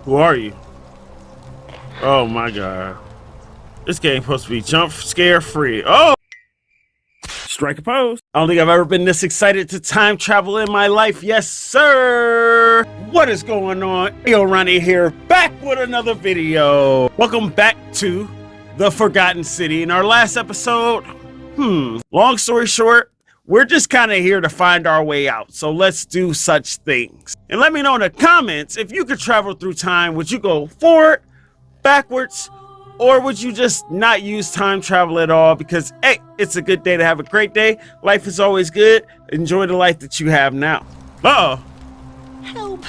Who are you? Oh my god. This game's supposed to be jump scare free. Oh! Strike a pose. I don't think I've ever been this excited to time travel in my life. Yes, sir. What is going on? Ayo Ronnie here, back with another video. Welcome back to the Forgotten City. In our last episode, long story short, we're just kind of here to find our way out. So let's do such things. And let me know in the comments, if you could travel through time, would you go forward, backwards, or would you just not use time travel at all? Because, hey, it's a good day to have a great day. Life is always good. Enjoy the life that you have now. Uh-oh. Help.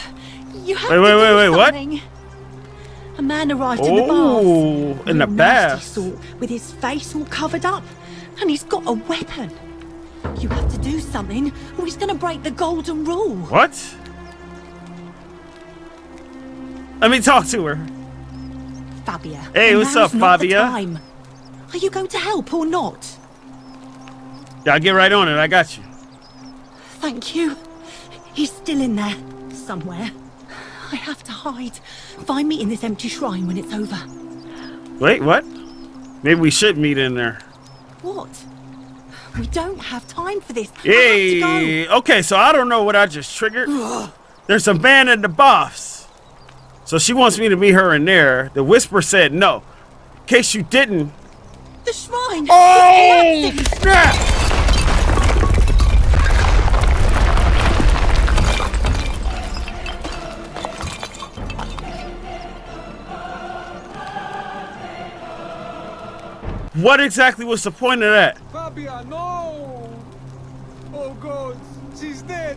You have wait, what? A man arrived in the bath. Oh, in the bath. Sort, with his face all covered up. And he's got a weapon. You have to do something, or he's going to break the golden rule. What? Let me talk to her. Fabia. Hey, what's up, Fabia? Are you going to help or not? Yeah, I'll get right on it. I got you. Thank you. He's still in there, somewhere. I have to hide. Find me in this empty shrine when it's over. Wait, what? Maybe we should meet in there. What? We don't have time for this. Hey, I have to go. Okay, so I don't know what I just triggered. There's a man in the baths. So she wants me to meet her in there. The whisper said no. In case you didn't. The shrine. Oh, snap! What exactly was the point of that? Fabia, no! Oh God, she's dead!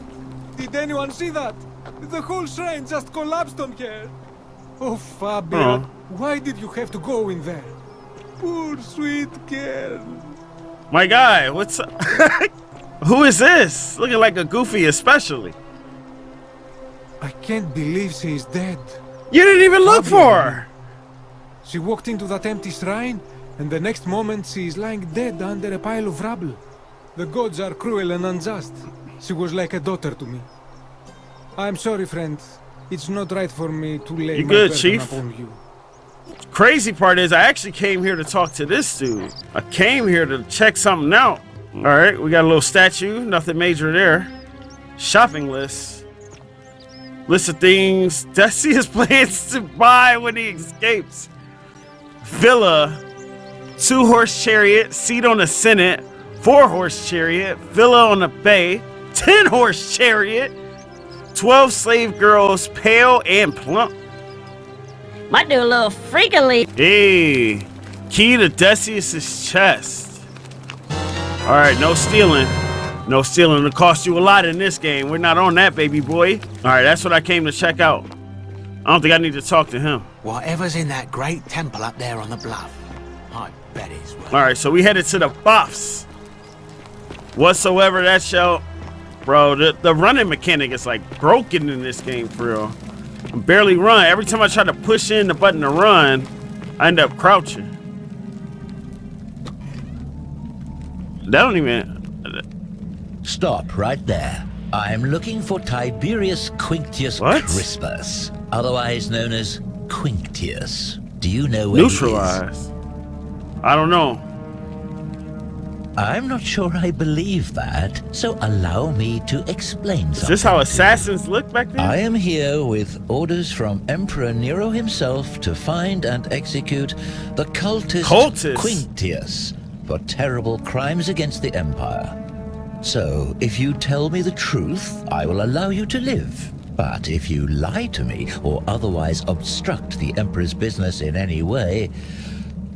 Did anyone see that? The whole shrine just collapsed on her! Oh, Fabia, why did you have to go in there? Poor sweet girl. My guy, what's up? Who is this? Looking like a Goofy especially. I can't believe she is dead. You didn't even look for her! She walked into that empty shrine, and the next moment she is lying dead under a pile of rubble. The gods are cruel and unjust. She was like a daughter to me. I'm sorry, friend. It's not right for me to lay You my good, burden Chief? upon you. Crazy part is I actually came here to talk to this dude. I came here to check something out. All right, we got a little statue, nothing major there. Shopping list. List of things Decius plans to buy when he escapes. Villa, 2-horse chariot, seat on the Senate, 4-horse chariot, villa on the bay, 10-horse chariot, 12 slave girls, pale and plump. Might do a little freakily. Hey, key to Decius's chest. All right, no stealing. No stealing. It'll cost you a lot in this game. We're not on that, baby boy. All right, that's what I came to check out. I don't think I need to talk to him. Whatever's in that great temple up there on the bluff, I bet it's worth. All right, so we headed to the buffs. Whatsoever that shall... Bro, the running mechanic is like broken in this game for real. I barely run. Every time I try to push in the button to run, I end up crouching. That don't even... Stop right there. I'm looking for Tiberius Quinctius Crispus, otherwise known as Quinctius. Do you know where Neutralized. he is? I don't know. I'm not sure I believe that, so allow me to explain something. Is this how assassins look back then? I am here with orders from Emperor Nero himself to find and execute the cultist Quinctius for terrible crimes against the Empire. So, if you tell me the truth, I will allow you to live. But if you lie to me or otherwise obstruct the Emperor's business in any way,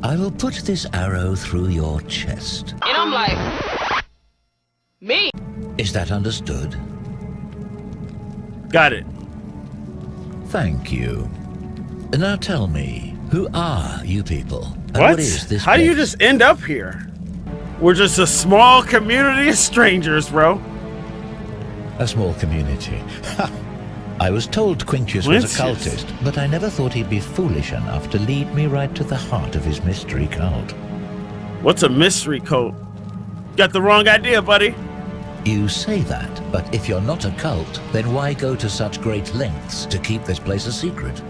I will put this arrow through your chest. And I'm like, me? Is that understood? Got it. Thank you. Now tell me, who are you people? And What? is this How do you place? just end up here? We're just a small community of strangers, bro. A small community. I was told Quinctius was a cultist, but I never thought he'd be foolish enough to lead me right to the heart of his mystery cult. What's a mystery cult? Got the wrong idea, buddy. You say that, but if you're not a cult, then why go to such great lengths to keep this place a secret?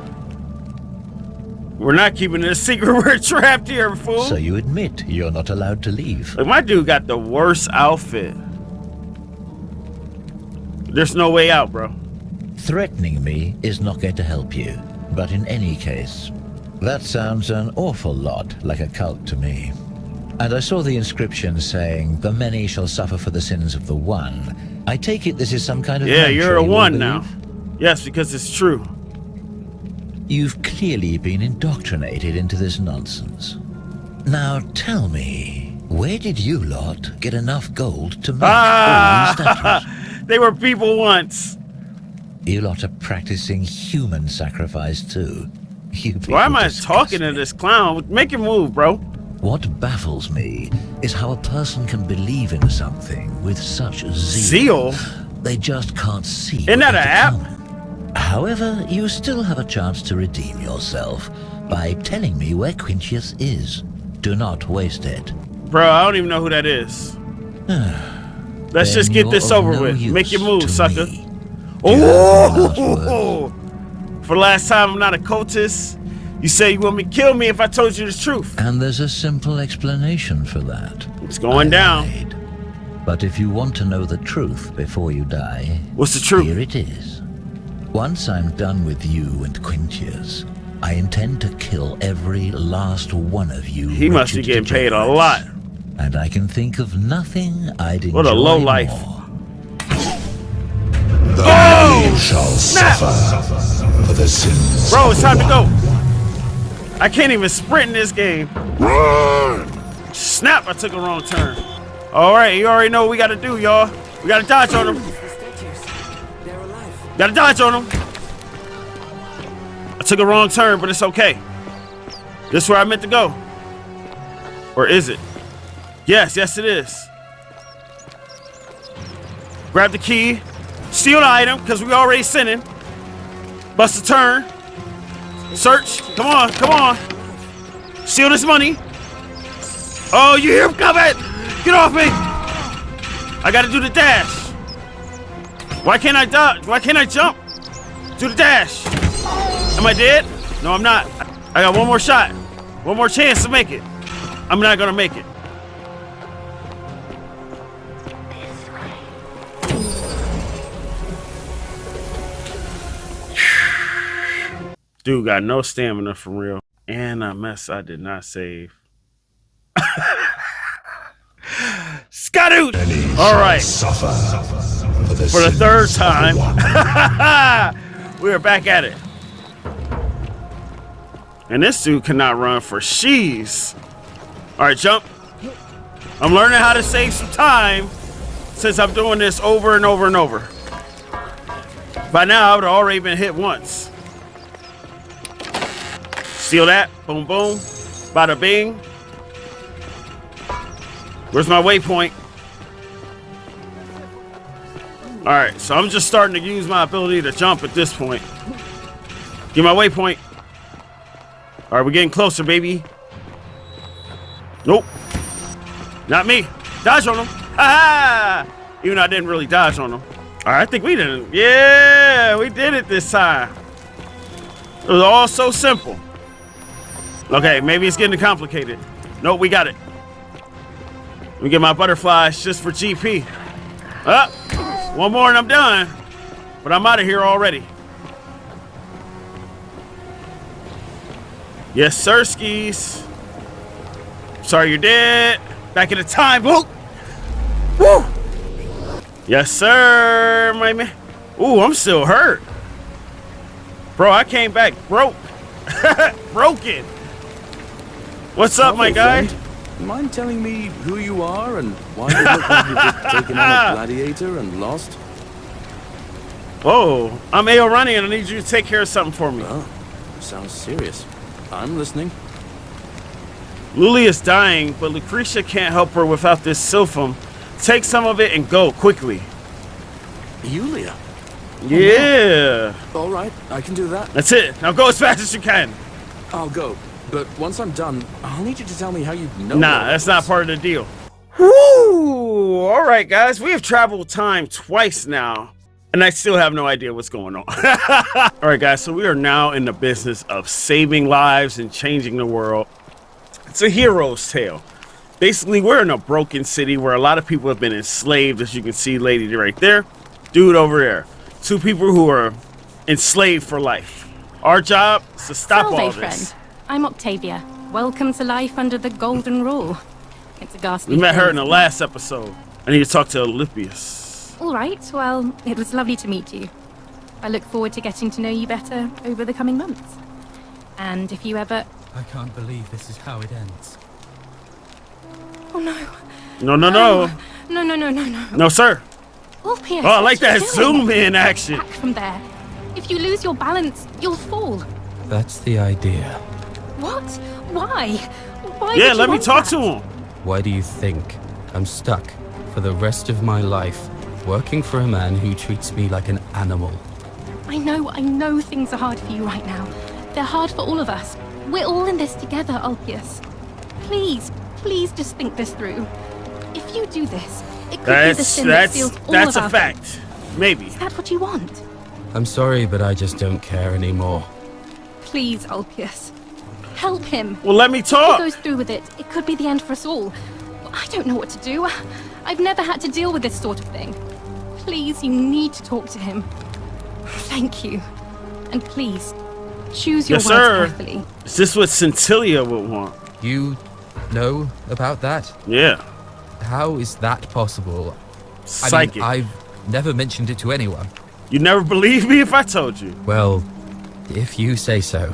We're not keeping it a secret. We're trapped here, fool. So you admit you're not allowed to leave. Like, my dude got the worst outfit. There's no way out, bro. Threatening me is not going to help you. But in any case, that sounds an awful lot like a cult to me. And I saw the inscription saying, "The many shall suffer for the sins of the one." I take it this is some kind of... Yeah, you're a you one believe? now. Yes, because it's true. You've clearly been indoctrinated into this nonsense. Now tell me, where did you lot get enough gold to make all these statues? They were people once. You lot are practicing human sacrifice too. Why am I talking to this clown? Make him move, bro. What baffles me is how a person can believe in something with such Zeal? They just can't see. Isn't that an app? However, you still have a chance to redeem yourself by telling me where Quintius is. Do not waste it. Bro, I don't even know who that is. Let's just get this over with. Make your move, sucker. Oh! For the last time, I'm not a cultist. You say you want me to kill me if I told you the truth. And there's a simple explanation for that. It's going down. Lied. But if you want to know the truth before you die... What's the truth? Here it is. Once I'm done with you and Quintius, I intend to kill every last one of you. He must be getting paid a lot. And I can think of nothing I'd enjoy What a low life. Oh! Shall suffer for the sins. Bro, it's time to go. I can't even sprint in this game. Run! Snap, I took a wrong turn. All right, you already know what we got to do, y'all. We got to dodge on them. Got to dodge on them. I took a wrong turn, but it's okay. This is where I meant to go. Or is it? Yes, yes it is. Grab the key. Steal the item, because we already sinning. Bust a turn. Search. Come on, come on. Steal this money. Oh, you hear him coming? Get off me. I got to do the dash. Why can't I dodge? Why can't I jump? Do the dash. Am I dead? No, I'm not. I got one more shot. One more chance to make it. I'm not going to make it. Dude got no stamina for real. And a mess I did not save. Scadoot! All right. Suffer for the third time. We are back at it. And this dude cannot run for shees. All right, jump. I'm learning how to save some time since I'm doing this over and over and over. By now, I would have already been hit once. Steal that. Boom, boom. Bada bing. Where's my waypoint? All right, so I'm just starting to use my ability to jump at this point. Get my waypoint. All right, we're getting closer, baby. Nope. Not me. Dodge on him. Ha ha! Even though I didn't really dodge on him. All right, I think we didn't. Yeah, we did it this time. It was all so simple. Okay, maybe it's getting complicated. Nope, we got it. Let me get my butterflies just for GP. Up. One more and I'm done. But I'm out of here already. Yes, sir, skis. Sorry you're dead. Back in the time. Woo! Woo! Yes, sir, my man. Ooh, I'm still hurt. Bro, I came back broke. Broken. What's up, my guy? Mind telling me who you are and why you look like you've just taken on a gladiator and lost? Whoa, I'm Ayo Ronnie and I need you to take care of something for me. Oh, sounds serious. I'm listening. Luli is dying, but Lucretia can't help her without this sylphum. Take some of it and go quickly. Yulia? Yeah. All right, I can do that. That's it. Now go as fast as you can. I'll go. But once I'm done, I'll need you to tell me how you know. Nah, that's not part of the deal. Woo! All right, guys. We have traveled time twice now. And I still have no idea what's going on. All right, guys, so we are now in the business of saving lives and changing the world. It's a hero's tale. Basically, we're in a broken city where a lot of people have been enslaved, as you can see, lady right there, dude over there. Two people who are enslaved for life. Our job is to stop all this. Friend. I'm Octavia. Welcome to life under the golden rule. It's a ghastly. We met her in the last episode. I need to talk to Olympius. All right, well, it was lovely to meet you. I look forward to getting to know you better over the coming months. And if you ever... I can't believe this is how it ends. Oh, no. No, no, no. No, no, no, no, no. No, sir. Oh, P.S. Oh, I like that zoom in action. Back from there. If you lose your balance, you'll fall. That's the idea. What? Why? Why yeah, would you let me want talk that? to him. Why do you think I'm stuck for the rest of my life working for a man who treats me like an animal? I know things are hard for you right now. They're hard for all of us. We're all in this together, Ulpius. Please just think this through. If you do this, it could be the sin that steals all that's of a our fact. faith. Maybe. Is that what you want? I'm sorry, but I just don't care anymore. Please, Ulpius. Help him. Well, let me If talk. he goes through with it, it could be the end for us all. I don't know what to do. I've never had to deal with this sort of thing. Please, you need to talk to him. Thank you. And please, choose your Yes, words sir. carefully. Is this what Scintilia would want? You know about that? Yeah. How is that possible? Psychic. I mean, I've never mentioned it to anyone. You never believe me if I told you. Well, if you say so.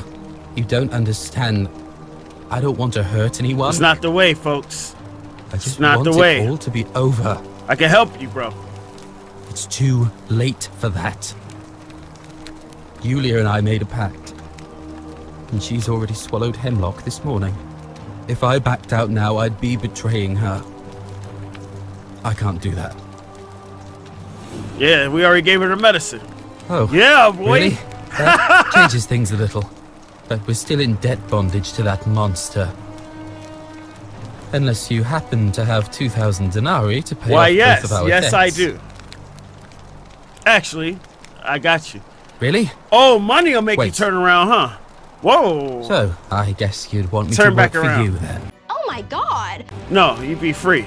You don't understand. I don't want to hurt anyone. It's not the way, folks. I just not want the way. it all to be over. I can help you, bro. It's too late for that. Yulia and I made a pact. And she's already swallowed hemlock this morning. If I backed out now, I'd be betraying her. I can't do that. Yeah, we already gave her the medicine. Oh. Yeah, boy. Really? That changes things a little. But we're still in debt bondage to that monster. Unless you happen to have 2,000 denarii to pay Why, off yes. both of our Yes, debts. I do. Actually, I got you. Really? Oh, money will make you Wait. turn around, huh? Whoa. So, I guess you'd want me Turn to back work around. for you then. Oh my god! No, you'd be free.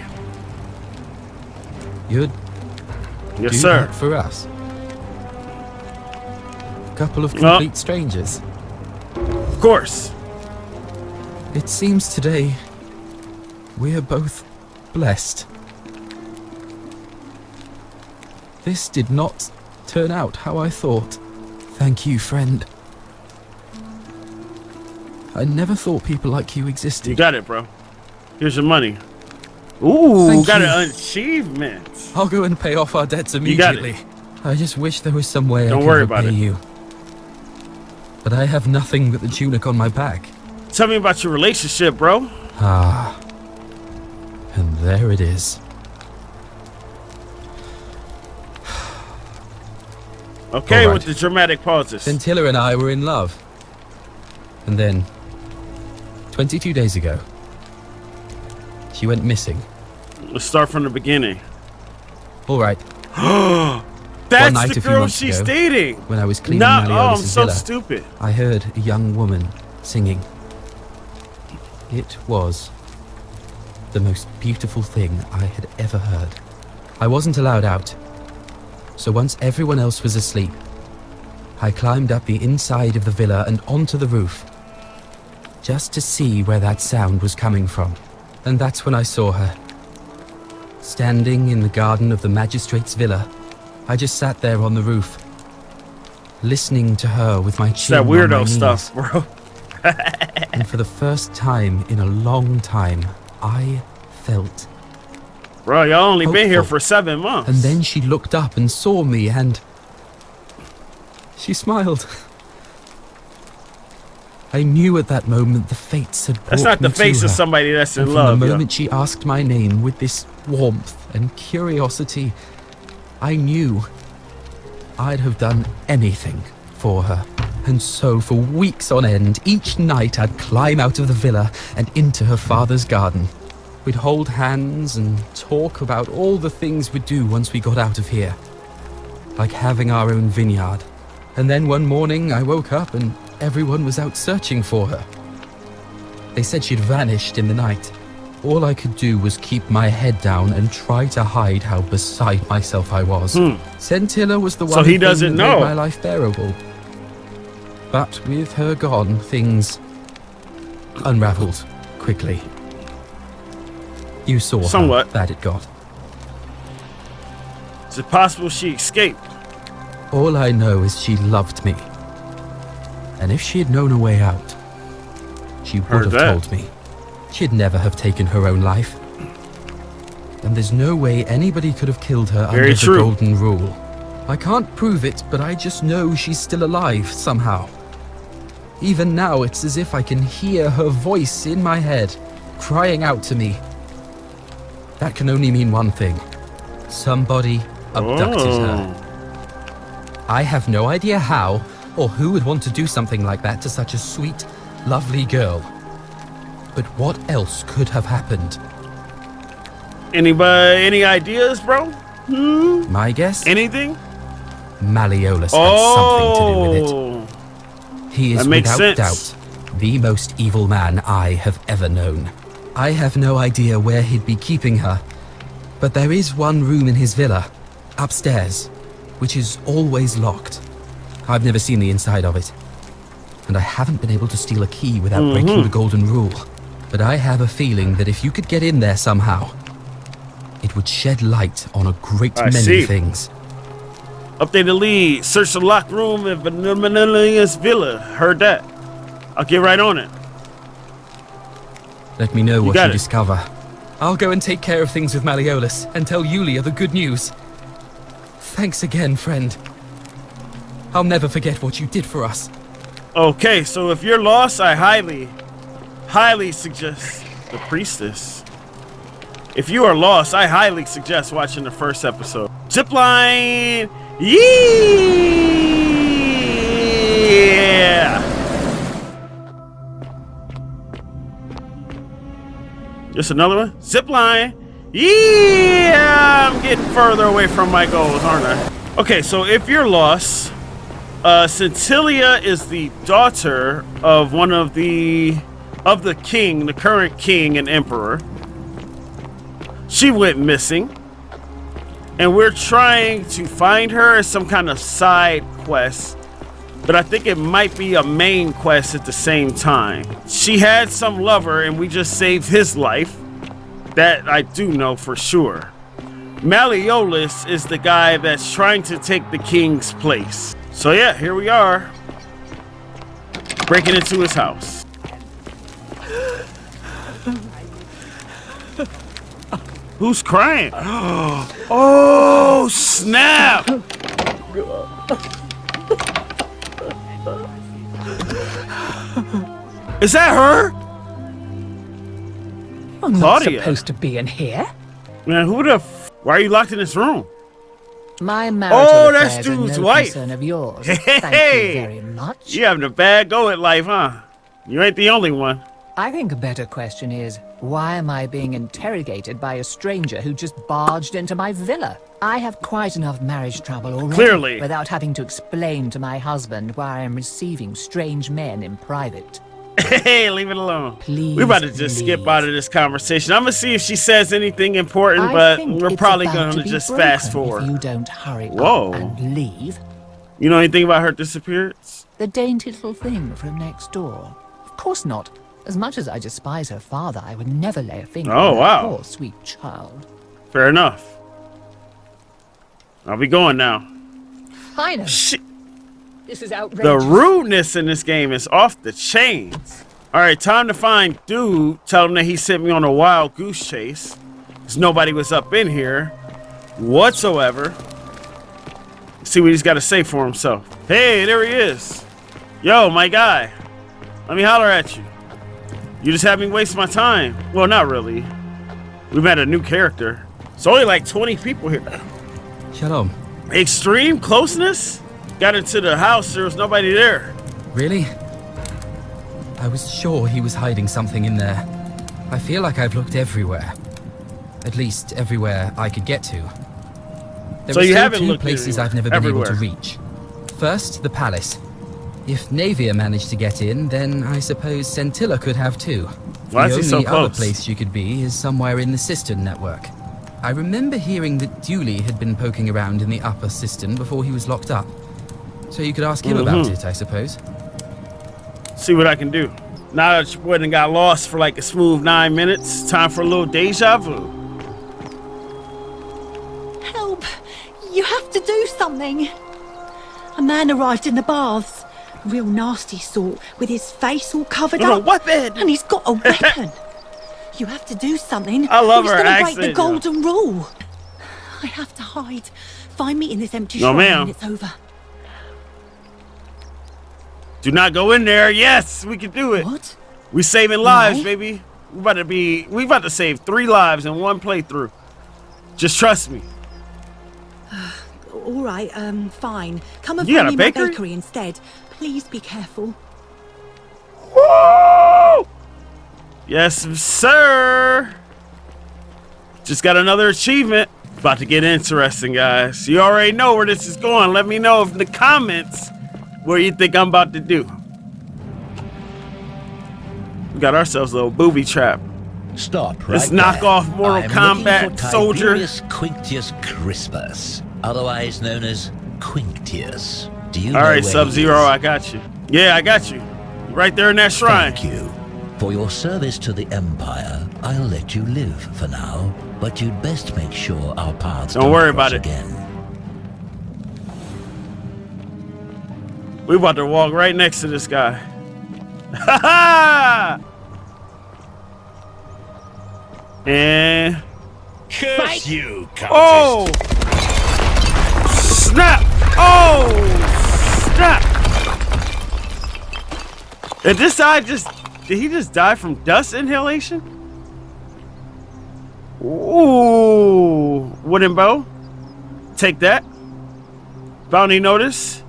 You'd Yes, do sir. that for us. A couple of complete strangers. Of course. It seems today we are both blessed. This did not turn out how I thought. Thank you, friend. I never thought people like you existed. You got it, bro. Here's your money. Ooh, Thank got you. an achievement. I'll go and pay off our debts You got immediately. I just wish there was some way I Don't could worry repay about it. you. But I have nothing but the tunic on my back. Tell me about your relationship, bro. Ah. And there it is. Okay, All right. with the dramatic pauses. Scintilla and I were in love. And then, 22 days ago, she went missing. Let's start from the beginning. All right. That's night the a few girl months she's ago, dating. When I was cleaning No, oh, Malleolus' I'm so villa, stupid. I heard a young woman singing. It was the most beautiful thing I had ever heard. I wasn't allowed out. So once everyone else was asleep, I climbed up the inside of the villa and onto the roof, just to see where that sound was coming from. And that's when I saw her. Standing in the garden of the magistrate's villa, I just sat there on the roof, listening to her with my It's chin that on my weirdo knees. stuff, bro. And for the first time in a long time, I felt. Bro, y'all only been here hopeful. for 7 months. And then she looked up and saw me and she smiled. I knew at that moment the fates had brought That's not me the face to of her. somebody that's in And love. from the yo. moment she asked my name with this warmth and curiosity, I knew I'd have done anything for her. And so for weeks on end, each night I'd climb out of the villa and into her father's garden. We'd hold hands and talk about all the things we'd do once we got out of here. like having our own vineyard. And then one morning I woke up and everyone was out searching for her. They said she'd vanished in the night. All I could do was keep my head down and try to hide how beside myself I was. Scintilla was the one so he thing doesn't that know. made my life bearable. But with her gone, things unraveled quickly. You saw Somewhat. how bad it got. Is it possible she escaped? All I know is she loved me. And if she had known a way out, she would have told me. She'd never have taken her own life. And there's no way anybody could have killed her under the golden rule. I can't prove it, but I just know she's still alive somehow. Even now, it's as if I can hear her voice in my head, crying out to me. That can only mean one thing. Somebody abducted her. I have no idea how, or who would want to do something like that to such a sweet, lovely girl. But what else could have happened? Anybody, any ideas, bro? My guess? Anything? Malleolus had something to do with it. He is without doubt the most evil man I have ever known. I have no idea where he'd be keeping her, but there is one room in his villa, upstairs, which is always locked. I've never seen the inside of it, and I haven't been able to steal a key without breaking the golden rule. But I have a feeling that if you could get in there somehow, it would shed light on a great many things. Updated lead. Search the locked room in Vanillia's villa. Heard that. I'll get right on it. Let me know what you discover. I'll go and take care of things with Malleolus and tell Yulia the good news. Thanks again, friend. I'll never forget what you did for us. Okay, so if you're lost, I highly suggest the priestess. If you are lost, I highly suggest watching the first episode. Zipline! Yeah! Just another one? Zipline! Yeah! I'm getting further away from my goals, aren't I? Okay, so if you're lost, Scintilla is the daughter of one of the king, the current king and emperor. She went missing, and we're trying to find her as some kind of side quest, but I think it might be a main quest at the same time. She had some lover, and we just saved his life. That I do know for sure. Malleolus is the guy that's trying to take the king's place. So yeah, here we are, breaking into his house. Who's crying? Oh, snap! Is that her? I'm not supposed to be in here. Man, who the why are you locked in this room? My marital that's affairs are dude's no wife. concern of yours. Hey, Thank you very much. You having a bad go at life, huh? You ain't the only one. I think a better question is, why am I being interrogated by a stranger who just barged into my villa? I have quite enough marriage trouble already. Clearly. Without having to explain to my husband why I am receiving strange men in private. Hey, leave it alone. Please, we're about to just skip out of this conversation. I'm gonna see if she says anything important, but we're probably gonna just fast forward. If you don't hurry Whoa. up and leave. You know anything about her disappearance? The dainty little thing from next door. Of course not. As much as I despise her father, I would never lay a finger on that poor sweet child. Fair enough. I'll be going now. Finally. This is outrageous. The rudeness in this game is off the chains. All right, time to find dude. Tell him that he sent me on a wild goose chase. Because nobody was up in here whatsoever. See what he's got to say for himself. Hey, there he is. Yo, my guy. Let me holler at you. You just had me waste my time. Well, not really. We met a new character. It's only like 20 people here. Shalom. Extreme closeness? Got into the house, there was nobody there. Really? I was sure he was hiding something in there. I feel like I've looked everywhere. At least everywhere I could get to. There So are you still haven't two looked places anywhere. I've never been able to Everywhere. reach. First, the palace. If Naveia managed to get in, then I suppose Scintilla could have too. Why is The he so only other close? place she could be is somewhere in the cistern network. I remember hearing that Dooley had been poking around in the upper cistern before he was locked up. So you could ask him about it, I suppose. See what I can do. Now that you went and got lost for like a smooth 9 minutes, time for a little deja vu. Help! You have to do something. A man arrived in the baths. A real nasty sort, with his face all covered With a up. weapon! And he's got a weapon. You have to do something. I love or her he's gonna accent, break the yo. golden rule. I have to hide. Find me in this empty No, shrine ma'am. when it's over. Do not go in there. Yes, we can do it. What? We saving lives, Why? baby. We about to save 3 lives in one playthrough. Just trust me. All right, fine. Come and You got find a me my bakery? bakery instead. Please be careful. Woo! Yes, sir. Just got another achievement. About to get interesting, guys. You already know where this is going. Let me know in the comments what you think I'm about to do. We got ourselves a little booby trap. Stop right Let's knock there. off Mortal I'm Kombat looking for soldier. Tiberius Quinctius Crispus, otherwise known as Quinctius. Do you know All right, where he Sub-Zero, is? I got you. Yeah, I got you. Right there in that shrine. Thank you. For your service to the Empire, I'll let you live for now, but you'd best make sure our paths Don't worry cross about it. again. We about to walk right next to this guy. Ha ha! And Curse you, cultist. oh! Snap! Oh! Snap! Did this guy did he just die from dust inhalation? Ooh, wooden bow. Take that. Bounty notice.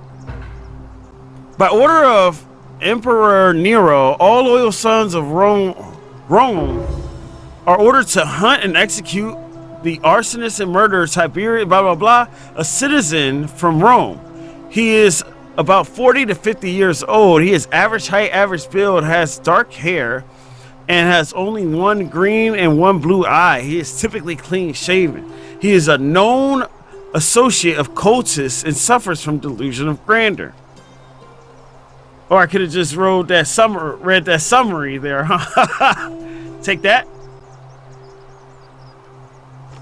By order of Emperor Nero, all loyal sons of Rome are ordered to hunt and execute the arsonist and murderer Tiberius, blah, blah, blah, a citizen from Rome. He is about 40 to 50 years old. He is average height, average build, has dark hair, and has only one green and one blue eye. He is typically clean shaven. He is a known associate of cultists and suffers from delusion of grandeur. Or I could have just read that summary there, huh? Take that.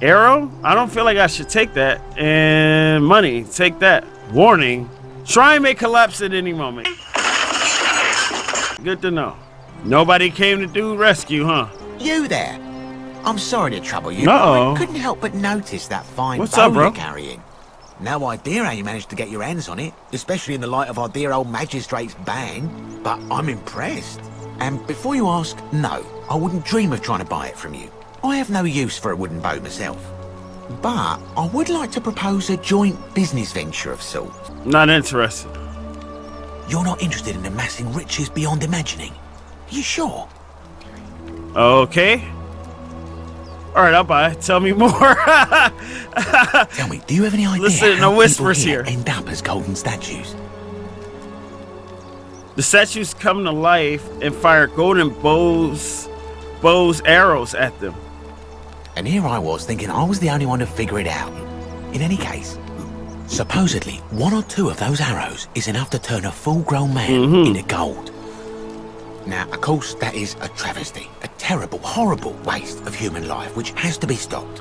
Arrow? I don't feel like I should take that. And money, take that. Warning, shrine may collapse at any moment. Good to know. Nobody came to do rescue, huh? You there? I'm sorry to trouble you, Uh-oh. but I couldn't help but notice that fine What's bow up, bro? you're carrying. No idea how you managed to get your hands on it, especially in the light of our dear old magistrate's ban, but I'm impressed. And before you ask, no, I wouldn't dream of trying to buy it from you. I have no use for a wooden bow myself. But I would like to propose a joint business venture of sorts. Not interested. You're not interested in amassing riches beyond imagining? Are you sure? Okay. All right, I'll buy it. Tell me more. Tell me, do you have any idea Listen to how the whispers people here. end up as golden statues? The statues come to life and fire golden bows arrows at them. And here I was thinking I was the only one to figure it out. In any case, supposedly 1 or 2 of those arrows is enough to turn a full-grown man into gold. Now, of course, that is a travesty, a terrible, horrible waste of human life which has to be stopped.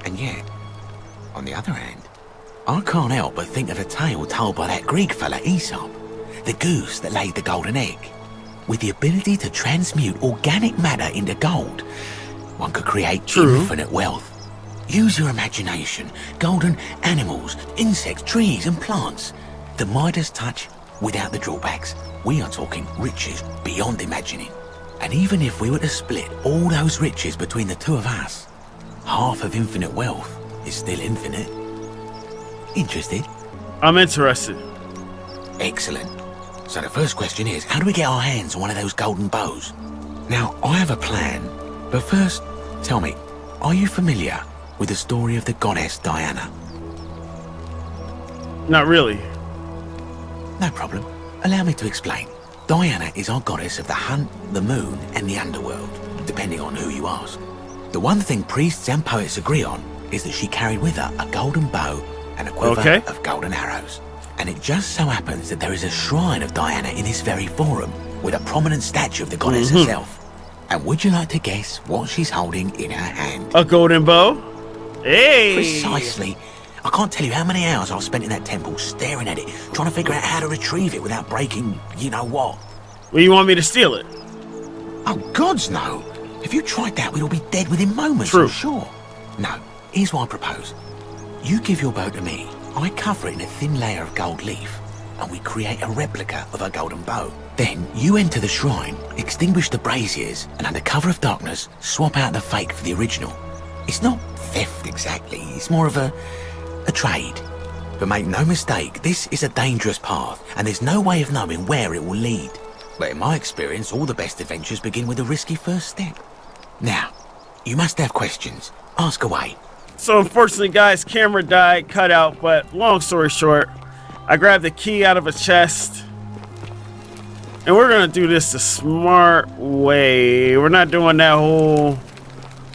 And yet, on the other hand, I can't help but think of a tale told by that Greek fella Aesop, the goose that laid the golden egg. With the ability to transmute organic matter into gold, one could create infinite wealth. Use your imagination. Golden animals, insects, trees and plants. The Midas touch without the drawbacks. We are talking riches beyond imagining. And even if we were to split all those riches between the 2 of us, half of infinite wealth is still infinite. Interested? I'm interested. Excellent. So the first question is, how do we get our hands on one of those golden bows? Now, I have a plan, but first, tell me, are you familiar with the story of the goddess Diana? Not really. No problem. Allow me to explain. Diana is our goddess of the hunt, the moon, and the underworld, depending on who you ask. The one thing priests and poets agree on is that she carried with her a golden bow and a quiver of golden arrows. And it just so happens that there is a shrine of Diana in this very forum, with a prominent statue of the goddess herself. And would you like to guess what she's holding in her hand? A golden bow? Hey! Precisely. I can't tell you how many hours I've spent in that temple staring at it, trying to figure out how to retrieve it without breaking you-know-what. Well, you want me to steal it? Oh, gods no. If you tried that, we'd all be dead within moments, True. I'm sure. No, here's what I propose. You give your bow to me, I cover it in a thin layer of gold leaf, and we create a replica of a golden bow. Then you enter the shrine, extinguish the braziers, and under cover of darkness, swap out the fake for the original. It's not theft exactly, it's more of a trade. But make no mistake, this is a dangerous path, and there's no way of knowing where it will lead. But in my experience, all the best adventures begin with a risky first step. Now, you must have questions. Ask away. So unfortunately, guys, camera died, cut out, but long story short, I grabbed the key out of a chest. And we're gonna do this the smart way. We're not doing that whole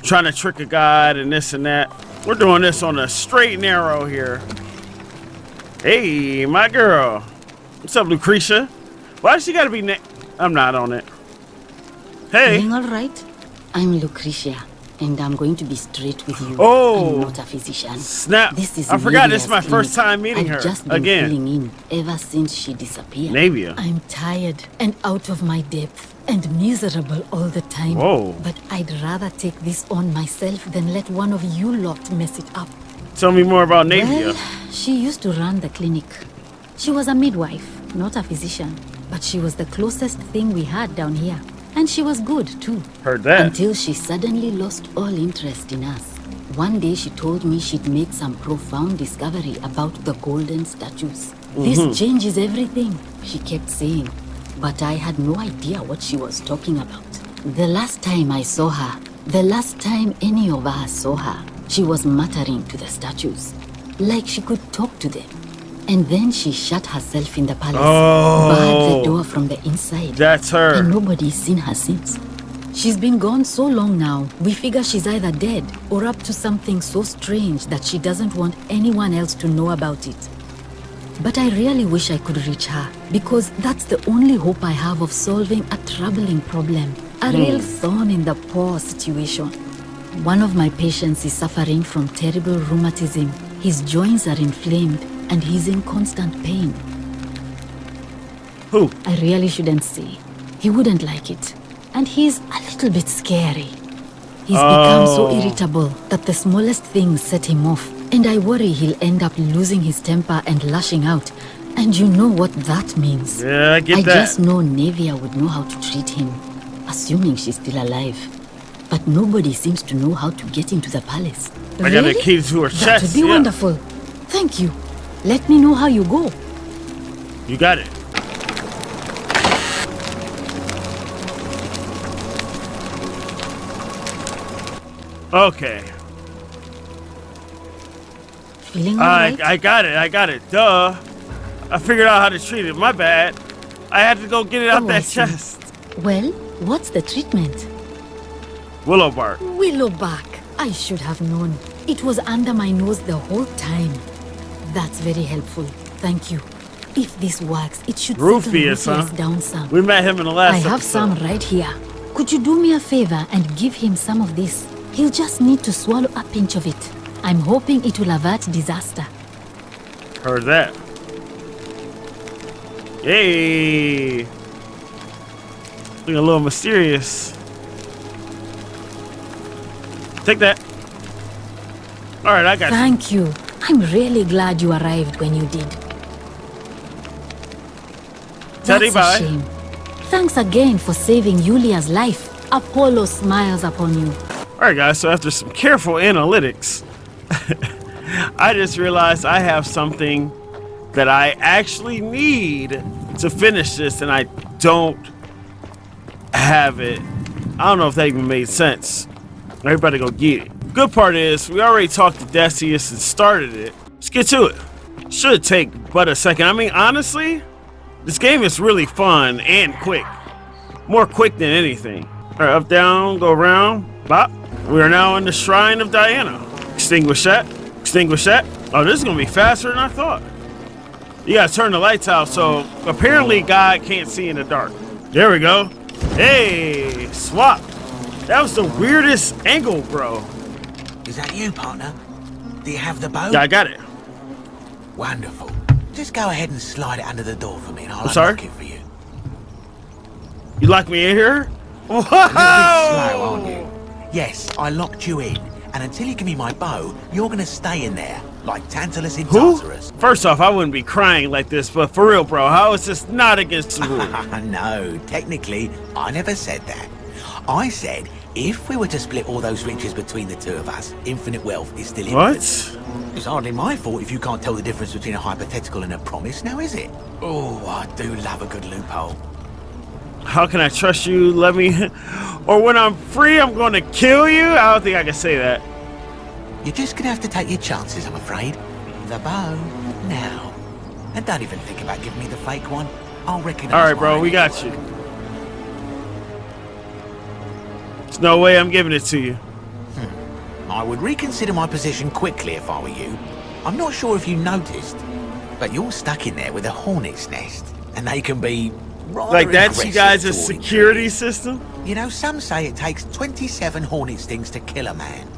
trying to trick a god and this and that. We're doing this on a straight and narrow here. Hey, my girl. What's up, Lucretia? Why does she gotta be I'm not on it. Hey. Doing all right? I'm Lucretia, and I'm going to be straight with you. Oh. I'm not a physician. Snap. This is I forgot this Navia's is my first clinic. time meeting her I've just been again. filling in ever since she disappeared. Naveia. I'm tired and out of my depth and miserable all the time. Whoa. But I'd rather take this on myself than let one of you lot mess it up. Tell me more about Naveia. Well, she used to run the clinic. She was a midwife, not a physician. But she was the closest thing we had down here. And she was good, too. Heard that. Until she suddenly lost all interest in us. One day she told me she'd made some profound discovery about the golden statues. This changes everything, she kept saying. But I had no idea what she was talking about. The last time I saw her, the last time any of us saw her, she was muttering to the statues, like she could talk to them. And then she shut herself in the palace, barred the door from the inside. That's her. And nobody's seen her since. She's been gone so long now, we figure she's either dead or up to something so strange that she doesn't want anyone else to know about it. But I really wish I could reach her, because that's the only hope I have of solving a troubling problem. A real thorn in the paw situation. One of my patients is suffering from terrible rheumatism. His joints are inflamed and he's in constant pain. Who? I really shouldn't say. He wouldn't like it. And he's a little bit scary. He's become so irritable that the smallest things set him off. And I worry he'll end up losing his temper and lashing out. And you know what that means. Yeah, I get that. I just know Naveia would know how to treat him, assuming she's still alive. But nobody seems to know how to get into the palace. I got a key to her That chest. would be wonderful. Thank you. Let me know how you go. You got it. Okay. Feeling all right? I got it. Duh. I figured out how to treat it. My bad. I had to go get it out I that see. chest. Well, what's the treatment? Willow bark. Willowbark. I should have known. It was under my nose the whole time. That's very helpful. Thank you. If this works, it should settle Rufius, huh? Rufius down some. We met him in the last I have episode. some right here. Could you do me a favor and give him some of this? He'll just need to swallow a pinch of it. I'm hoping it will avert disaster. Heard that. Hey. Looking a little mysterious. Take that. All right, I got you. Thank you. I'm really glad you arrived when you did. Teddy, That's bye. a shame. Thanks again for saving Yulia's life. Apollo smiles upon you. All right, guys, so after some careful analytics, I just realized I have something that I actually need to finish this, and I don't have it. I don't know if that even made sense. Everybody go get it. Good part is, we already talked to Decius and started it. Let's get to it. Should take but a second. I mean, honestly, this game is really fun and quick. More quick than anything. All right, up, down, go around. Bop. We are now in the Shrine of Diana. Extinguish that. Extinguish that. Oh, this is going to be faster than I thought. You got to turn the lights out, so apparently God can't see in the dark. There we go. Hey, swap. That was the weirdest angle, bro. Is that you, partner? Do you have the bow? Yeah, I got it. Wonderful. Just go ahead and slide it under the door for me and I'll sorry? unlock it for you. You locked me in here? Whoa! Slow, aren't you? Yes, I locked you in. And until you give me my bow, you're gonna stay in there, like Tantalus in Tartarus. First off, I wouldn't be crying like this, but for real, bro, how is this not against the rules? No, technically, I never said that. I said, if we were to split all those riches between the two of us, infinite wealth is still infinite. What? It's hardly my fault if you can't tell the difference between a hypothetical and a promise, now is it? Oh, I do love a good loophole. How can I trust you? Let me... Or when I'm free, I'm going to kill you? I don't think I can say that. You're just gonna have to take your chances, I'm afraid. The bow, now. And don't even think about giving me the fake one. I'll recognize. All right, bro, we got you. There's no way I'm giving it to you. I would reconsider my position quickly if I were you. I'm not sure if you noticed, but you're stuck in there with a hornet's nest, and they can be rather like that's you guys' aggressive security system? You know, some say it takes 27 hornet stings to kill a man.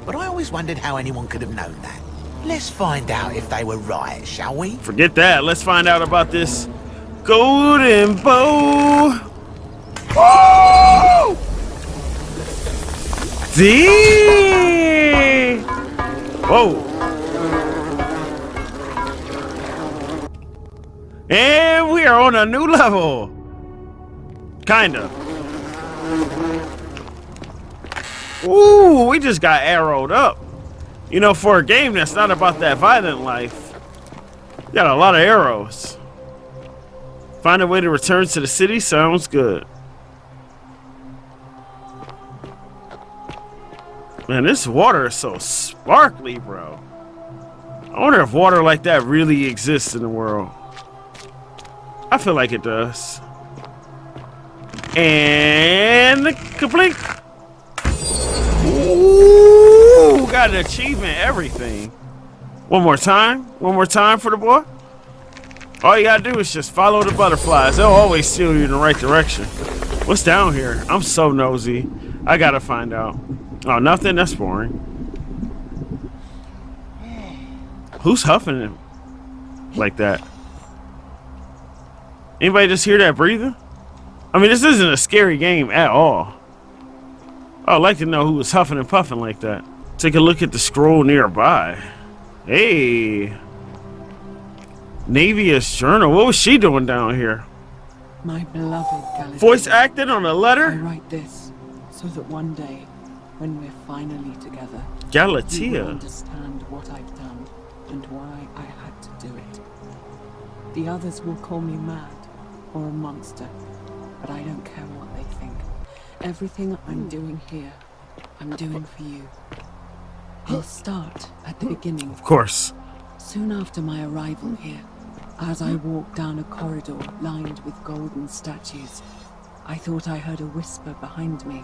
But I always wondered how anyone could have known that. Let's find out if they were right, shall we? Forget that. Let's find out about this golden bow. Woo! D. Whoa. And we are on a new level. Kinda. Ooh, we just got arrowed up. You know, for a game that's not about that violent life, you got a lot of arrows. Find a way to return to the city sounds good. Man, this water is so sparkly, bro. I wonder if water like that really exists in the world. I feel like it does. And complete. Ooh, got an achievement, everything. One more time for the boy. All you gotta do is just follow the butterflies. They'll always steer you in the right direction. What's down here? I'm so nosy. I gotta find out. Oh, nothing. That's boring. Who's huffing him like that? Anybody just hear that breathing? I mean, this isn't a scary game at all. I'd like to know who was huffing and puffing like that. Take a look at the scroll nearby. Hey. Naveia's journal. What was she doing down here? My beloved Galatea. Voice acted on a letter? I write this so that one day, when we're finally together, Galatea. you will understand what I've done and why I had to do it. The others will call me mad or a monster, but I don't care what they think. Everything I'm doing here, I'm doing for you. I'll start at the beginning. Of course. Soon after my arrival here, as I walked down a corridor lined with golden statues, I thought I heard a whisper behind me.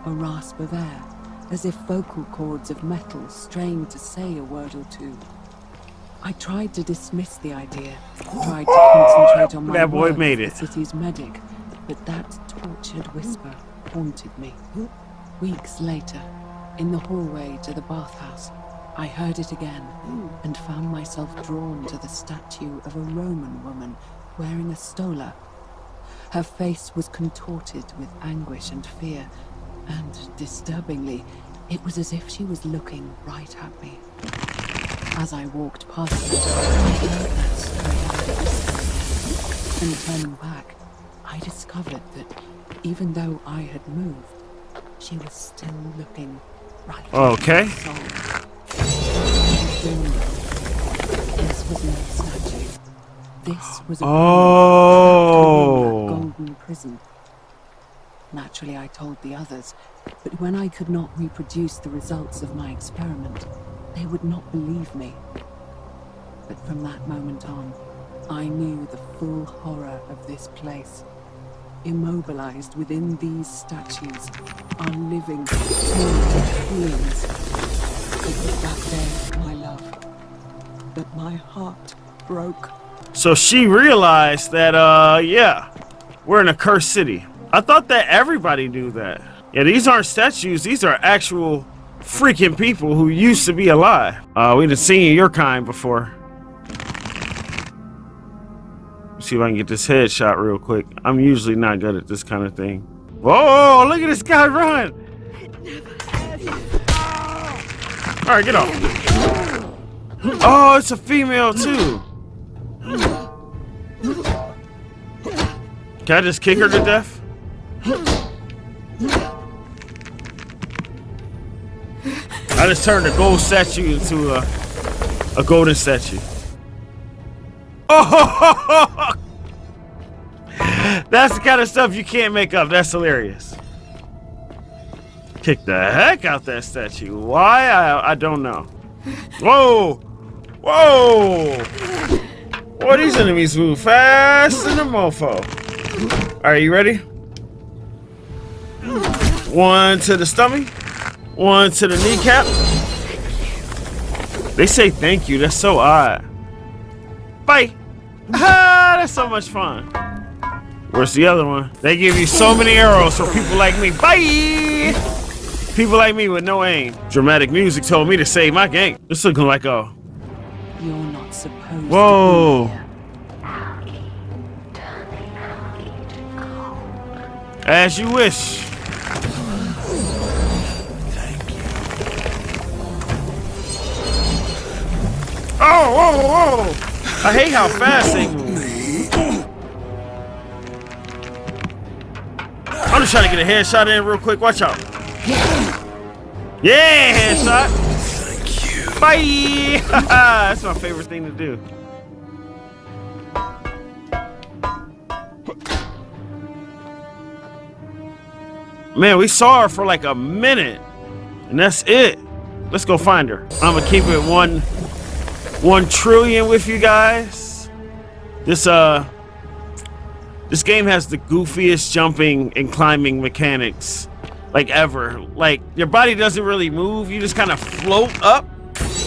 A rasp of air, as if vocal cords of metal strained to say a word or two. I tried to dismiss the idea, tried to concentrate on my work as the city's medic, but that tortured whisper haunted me. Weeks later, in the hallway to the bathhouse, I heard it again and found myself drawn to the statue of a Roman woman wearing a stola. Her face was contorted with anguish and fear, and disturbingly, it was as if she was looking right at me. As I walked past her, I heard that strange whisper again, and turning back, I discovered that even though I had moved, she was still looking right at Okay. my soul. This was no statue. This was a golden prison. Naturally, I told the others, but when I could not reproduce the results of my experiment, they would not believe me. But from that moment on, I knew the full horror of this place. Immobilized within these statues are living beings. It was that day, my love, that my heart broke. So she realized that, yeah, we're in a cursed city. I thought that everybody knew that. Yeah, these aren't statues. These are actual freaking people who used to be alive. We've seen your kind before. See if I can get this headshot real quick. I'm usually not good at this kind of thing. Whoa, look at this guy run. All right, get off. Oh, it's a female too. Can I just kick her to death? I just turned a gold statue into a golden statue. Oh, that's the kind of stuff you can't make up. That's hilarious. Kick the heck out that statue. Why? I don't know. Whoa! Whoa! Boy, these enemies move fast than a mofo. Are you ready? One to the stomach. One to the kneecap. They say thank you. That's so odd. Bye. Ah, that's so much fun. Where's the other one? They give you so many arrows for people like me. Bye. People like me with no aim. Dramatic music told me to save my gang. This looking like a. You're not supposed Whoa. As you wish. Oh, whoa, whoa! I hate how fast they move. I'm just trying to get a headshot in real quick. Watch out. Yeah, headshot. Thank you. Bye. That's my favorite thing to do. Man, we saw her for like a minute, and that's it. Let's go find her. I'm gonna keep it 1 trillion with you guys. This game has the goofiest jumping and climbing mechanics like ever. Like your body doesn't really move, you just kind of float up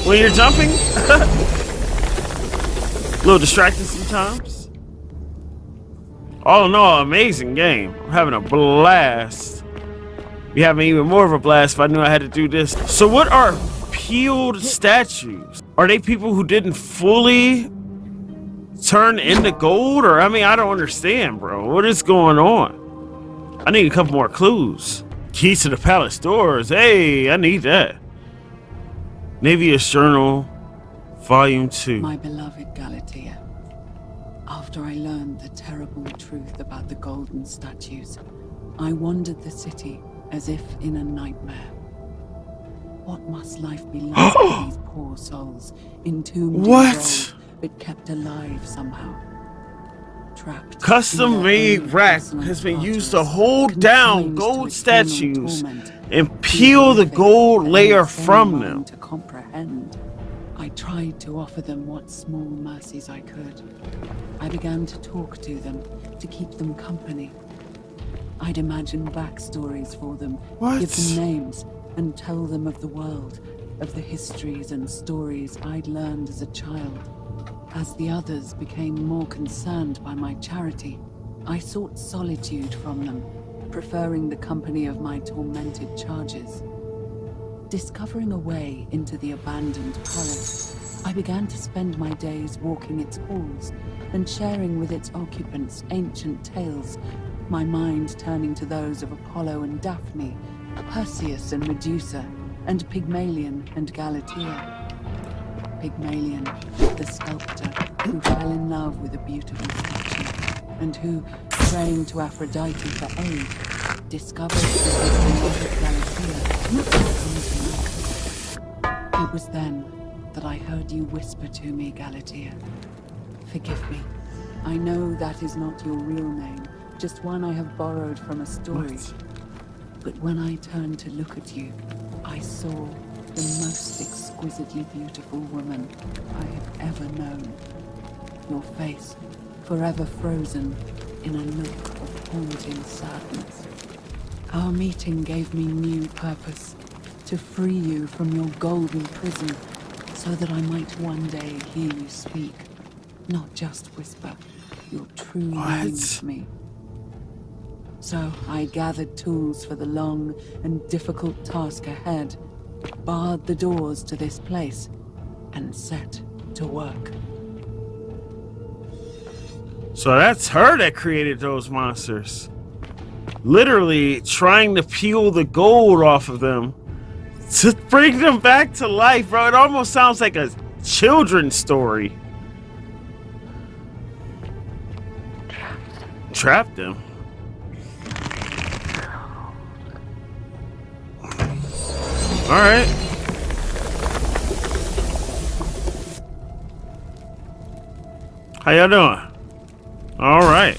when you're jumping. A little distracting sometimes. All in all, amazing game. I'm having a blast. Be having even more of a blast if I knew I had to do this. So what are peeled statues? Are they people who didn't fully turn into gold? Or I mean, I don't understand, bro. What is going on? I need a couple more clues. Keys to the palace doors. Hey, I need that. Naveia's journal, volume 2. My beloved Galatea, after I learned the terrible truth about the golden statues, I wandered the city as if in a nightmare. What must life be like for these poor souls, entombed in gold, but kept alive somehow? Trapped. Custom-made rack has been used to hold down gold statues and peel the gold layer from them. To comprehend, I tried to offer them what small mercies I could. I began to talk to them, to keep them company. I'd imagine backstories for them, give them names, and tell them of the world, of the histories and stories I'd learned as a child. As the others became more concerned by my charity, I sought solitude from them, preferring the company of my tormented charges. Discovering a way into the abandoned palace, I began to spend my days walking its halls and sharing with its occupants ancient tales, my mind turning to those of Apollo and Daphne, Perseus and Medusa, and Pygmalion and Galatea. Pygmalion, the sculptor who fell in love with a beautiful statue, and who, praying to Aphrodite for aid, discovered that his beloved Galatea. It was then that I heard you whisper to me, Galatea. Forgive me. I know that is not your real name, just one I have borrowed from a story. But when I turned to look at you, I saw the most exquisitely beautiful woman I have ever known. Your face, forever frozen in a look of haunting sadness. Our meeting gave me new purpose, to free you from your golden prison, so that I might one day hear you speak, not just whisper, your true name to me. So I gathered tools for the long and difficult task ahead, barred the doors to this place, and set to work. So that's her that created those monsters. Literally trying to peel the gold off of them to bring them back to life, bro. It almost sounds like a children's story. Trapped them. All right. How y'all doing? All right.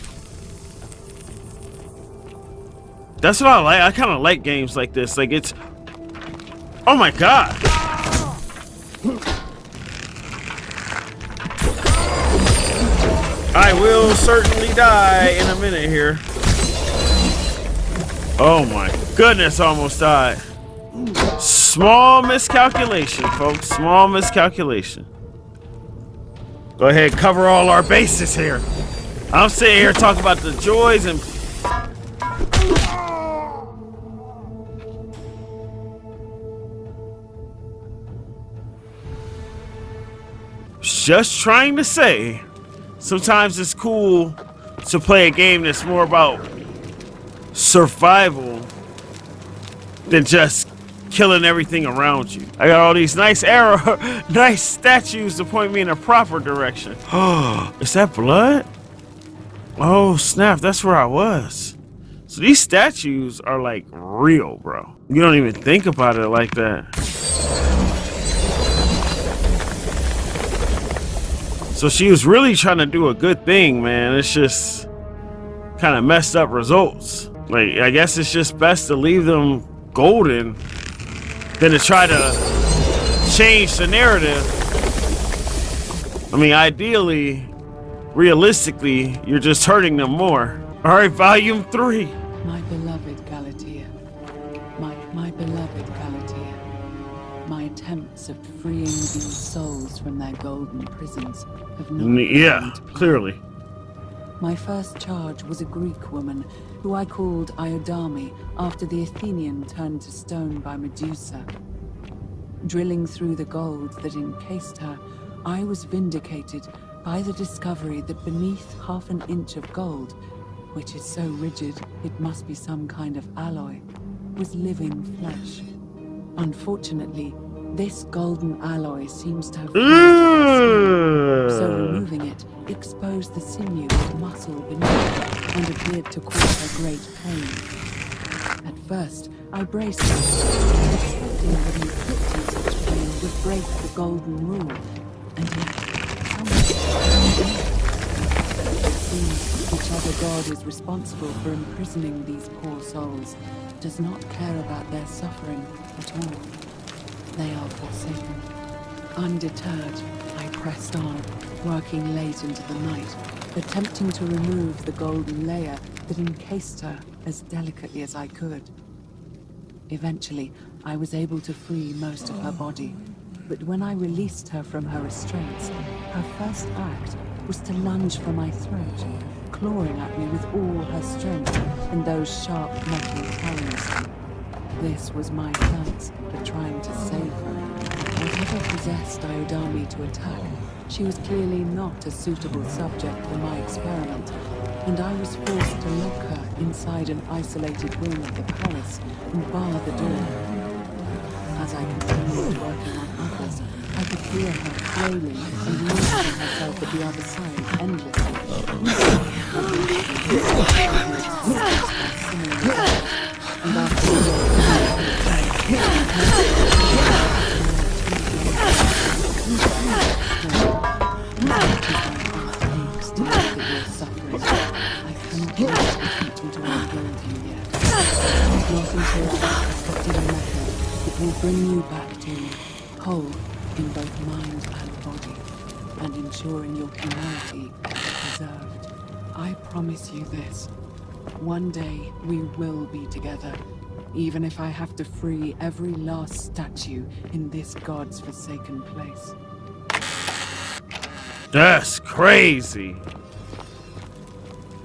That's what I like. I kind of like games like this. Like it's... Oh my God. I will certainly die in a minute here. Oh my goodness, almost died. Small miscalculation, folks. Small miscalculation. Go ahead, cover all our bases here. I'm sitting here talking about the joys and... Just trying to say, sometimes it's cool to play a game that's more about survival than just killing everything around you. I got all these nice nice statues to point me in a proper direction. Oh, is that blood? Oh snap, that's where I was. So these statues are like real, bro. You don't even think about it like that. So she was really trying to do a good thing, man. It's just kind of messed up results. Like, I guess it's just best to leave them golden than to try to change the narrative. I mean, ideally, realistically, you're just hurting them more. All right, volume 3. My beloved Galatea. My beloved Galatea. My attempts at freeing these souls from their golden prisons have not Yeah, clearly. My first charge was a Greek woman who I called Iodami after the Athenian turned to stone by Medusa. Drilling through the gold that encased her, I was vindicated by the discovery that beneath half an inch of gold, which is so rigid it must be some kind of alloy, was living flesh. Unfortunately, this golden alloy seems to have so removing it exposed the sinew and muscle beneath and appeared to cause her great pain. At first, I braced myself, expecting that inflicting such pain would break the golden rule, and yet, it seems whichever god is responsible for imprisoning these poor souls does not care about their suffering at all. They are forsaken. Undeterred, I pressed on, working late into the night, attempting to remove the golden layer that encased her as delicately as I could. Eventually, I was able to free most of her body, but when I released her from her restraints, her first act was to lunge for my throat, clawing at me with all her strength and those sharp metal talons. This was my chance for trying to save her. Whatever possessed Iodami to attack, she was clearly not a suitable subject for my experiment, and I was forced to lock her inside an isolated wing of the palace and bar the door. As I continued working on others, I could hear her flailing and launching herself at the other side endlessly. And will bring you back to me, whole in both mind and body, and ensuring your humanity is preserved. I promise you this. One day we will be together, even if I have to free every last statue in this God's forsaken place. That's crazy.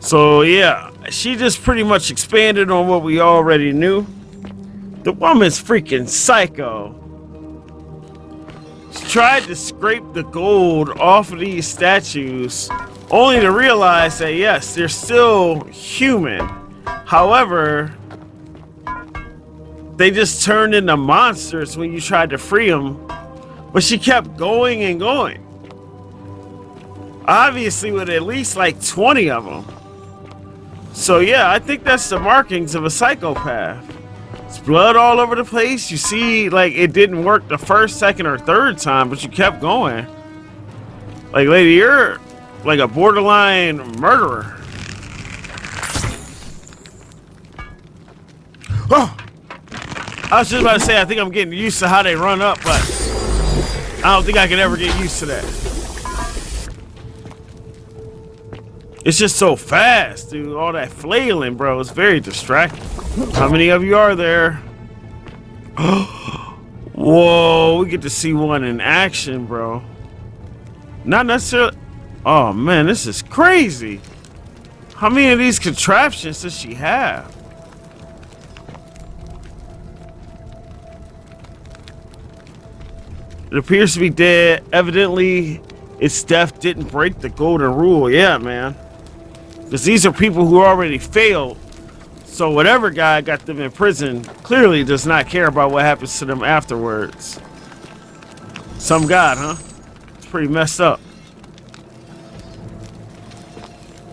So yeah, she just pretty much expanded on what we already knew. The woman's freaking psycho. She tried to scrape the gold off of these statues, only to realize that yes, they're still human. However, they just turned into monsters when you tried to free them. But she kept going and going. Obviously with at least like 20 of them. So yeah, I think that's the markings of a psychopath. It's blood all over the place. You see, like, it didn't work the first, second, or third time, but you kept going. Like, lady, you're like a borderline murderer. Oh! I was just about to say, I think I'm getting used to how they run up, but I don't think I can ever get used to that. It's just so fast, dude. All that flailing, bro. It's very distracting. How many of you are there? Whoa, we get to see one in action, bro. Not necessarily. Oh, man, this is crazy. How many of these contraptions does she have? It appears to be dead. Evidently, its death didn't break the golden rule. Yeah, man. Because these are people who already failed. So whatever guy got them in prison clearly does not care about what happens to them afterwards. Some god, huh? It's pretty messed up.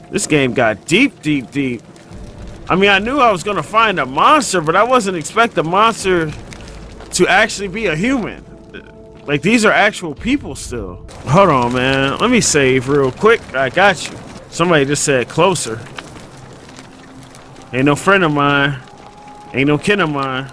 This game got deep, deep, deep. I mean, I knew I was going to find a monster, but I wasn't expecting the monster to actually be a human. Like, these are actual people still. Hold on, man. Let me save real quick. I got you. Somebody just said closer. Ain't no friend of mine. Ain't no kin of mine.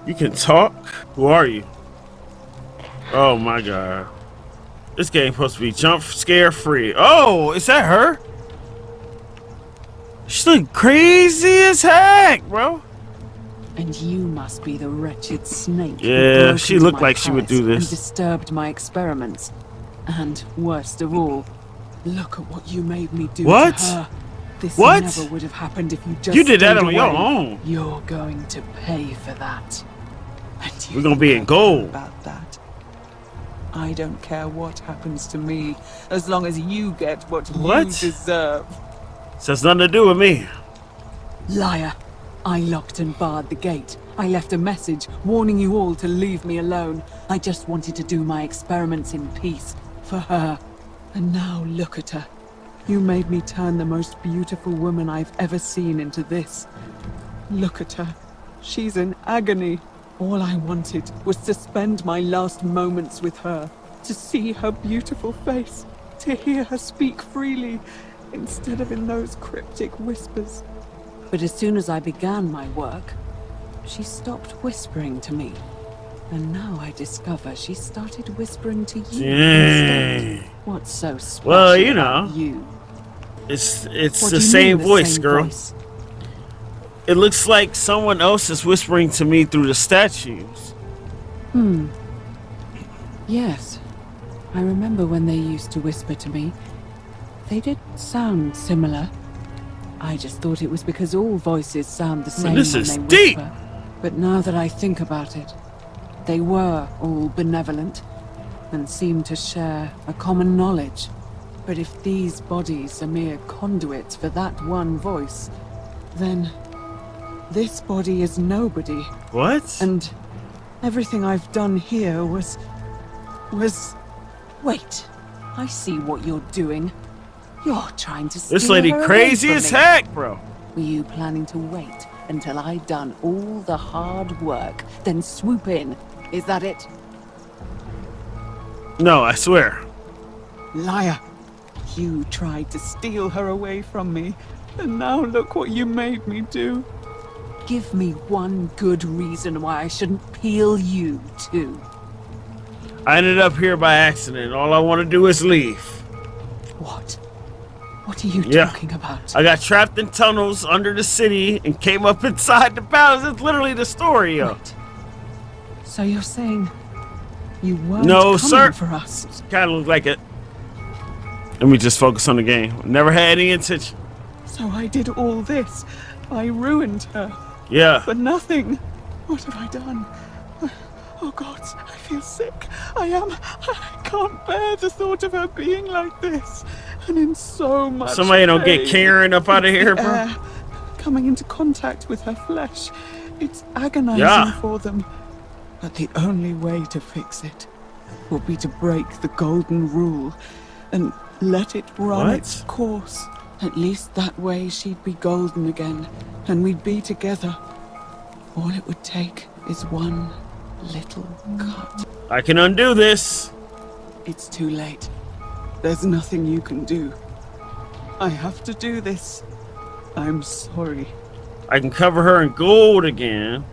You can talk? Who are you? Oh my god. This game's supposed to be jump scare free. Oh, is that her? She look crazy as heck, bro. And you must be the wretched snake. Yeah, she looked like she would do this. And disturbed my experiments. And worst of all, look at what you made me do to her. This never would have happened if you just You did that on away. your own. You're going to pay for that. And we're gonna be in gold. About that. I don't care what happens to me, as long as you get what you deserve. This has nothing to do with me. Liar. I locked and barred the gate. I left a message warning you all to leave me alone. I just wanted to do my experiments in peace for her. And now look at her. You made me turn the most beautiful woman I've ever seen into this. Look at her. She's in agony. All I wanted was to spend my last moments with her, to see her beautiful face, to hear her speak freely, instead of in those cryptic whispers. But as soon as I began my work, she stopped whispering to me. And now I discover she started whispering to you instead. What's so special well, you know, about you? It's the same voice, girl. Voice? It looks like someone else is whispering to me through the statues. Yes. I remember when they used to whisper to me. They did sound similar. I just thought it was because all voices sound the same when they whisper. But now that I think about it, they were all benevolent and seemed to share a common knowledge. But if these bodies are mere conduits for that one voice, then this body is nobody. What? And everything I've done here was... Wait, I see what you're doing. You're trying to steal this lady her crazy away from as me. heck, bro. Were you planning to wait until I'd done all the hard work, then swoop in? Is that it? No, I swear. Liar! You tried to steal her away from me, and now look what you made me do. Give me one good reason why I shouldn't peel you too. I ended up here by accident. All I want to do is leave. What? What are you talking about? I got trapped in tunnels under the city and came up inside the palace. It's literally the story, yo. Wait. So you're saying you weren't coming for us? Kind of look like it. Let me just focus on the game. Never had any intention. So I did all this. I ruined her. Yeah. For nothing. What have I done? Oh God, I feel sick. I can't bear the thought of her being like this. And in so much Somebody don't pain. get Karen up out of here, bro. Air, coming into contact with her flesh. It's agonizing for them. But the only way to fix it will be to break the golden rule and let it run its course. At least that way she'd be golden again, and we'd be together. All it would take is one little cut. I can undo this. It's too late. There's nothing you can do. I have to do this. I'm sorry. I can cover her in gold again.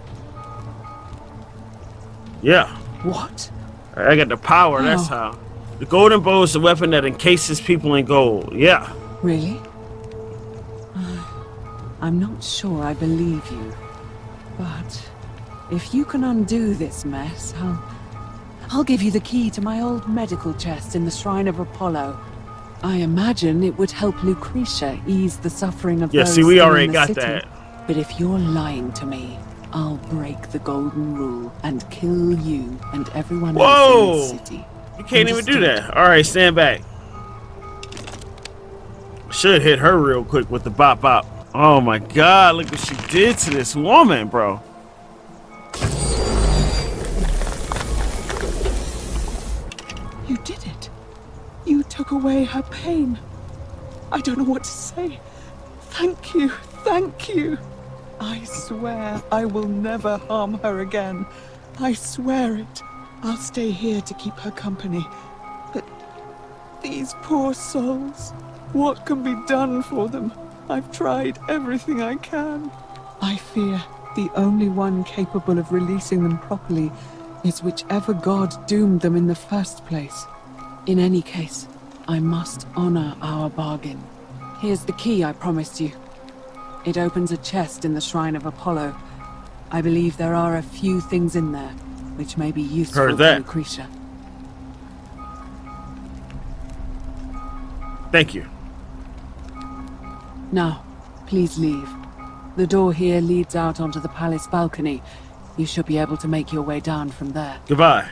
Yeah. What? I got the power, that's how. The golden bow is the weapon that encases people in gold. Yeah. Really? I'm not sure I believe you. But if you can undo this mess, I'll give you the key to my old medical chest in the Shrine of Apollo. I imagine it would help Lucretia ease the suffering of those see, we already in the got city. that. But if you're lying to me, I'll break the golden rule and kill you and everyone else in the city. You can't even do that. All right, stand back. Should hit her real quick with the bop bop. Oh my God, look what she did to this woman, bro. You did it. You took away her pain. I don't know what to say. Thank you. Thank you. I swear I will never harm her again. I swear it. I'll stay here to keep her company. But these poor souls, what can be done for them? I've tried everything I can. I fear the only one capable of releasing them properly is whichever god doomed them in the first place. In any case, I must honor our bargain. Here's the key I promised you. It opens a chest in the Shrine of Apollo. I believe there are a few things in there which may be useful to Lucretia. Thank you. Now, please leave. The door here leads out onto the palace balcony. You should be able to make your way down from there. Goodbye.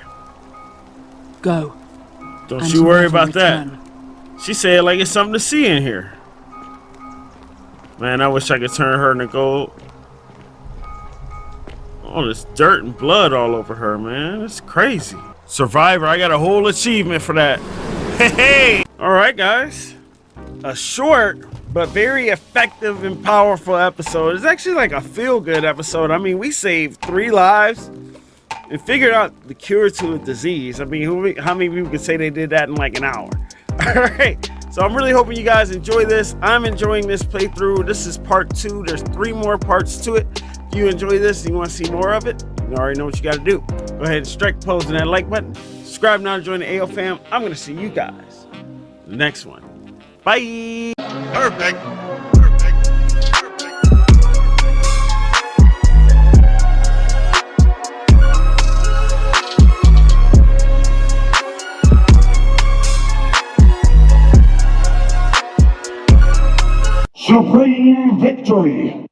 Go. Don't you worry about that. She said like it's something to see in here. Man, I wish I could turn her into gold. Oh, there's dirt and blood all over her, man. It's crazy. Survivor, I got a whole achievement for that. Hey! All right, guys. A short but very effective and powerful episode. It's actually like a feel-good episode. I mean, we saved 3 lives and figured out the cure to a disease. I mean, how many people can say they did that in like an hour? All right. So I'm really hoping you guys enjoy this. I'm enjoying this playthrough. This is part 2. There's 3 more parts to it. If you enjoy this and you want to see more of it, you already know what you got to do. Go ahead and strike the pose and that like button. Subscribe now to join the AyoFam. I'm going to see you guys in the next one. Bye. Perfect. Supreme victory!